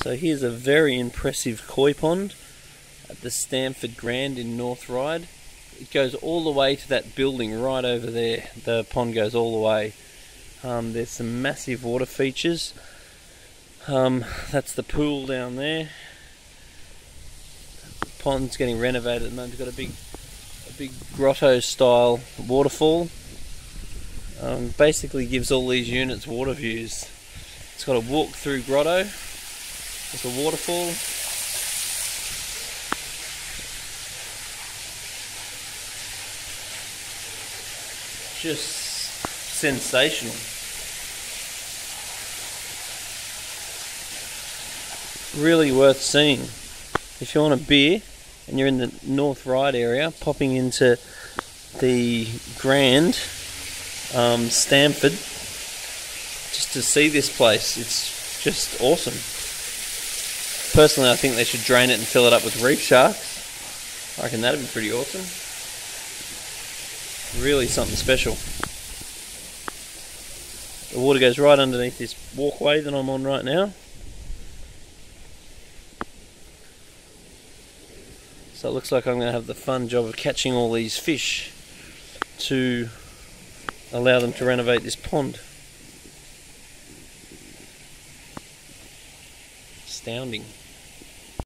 So here's a very impressive koi pond at the Stamford Grand in North Ryde. It goes all the way to that building right over there. The pond goes all the way. There's some massive water features. That's the pool down there. The pond's getting renovated at the moment. It's got a big grotto style waterfall. Basically gives all these units water views. It's got a walk through grotto. There's a waterfall. Just sensational. Really worth seeing. If you want a beer and you're in the North Ryde area, popping into the Grand Stamford just to see this place, it's just awesome. Personally, I think they should drain it and fill it up with reef sharks. I reckon that'd be pretty awesome. Really something special. The water goes right underneath this walkway that I'm on right now. So it looks like I'm going to have the fun job of catching all these fish to allow them to renovate this pond. Astounding.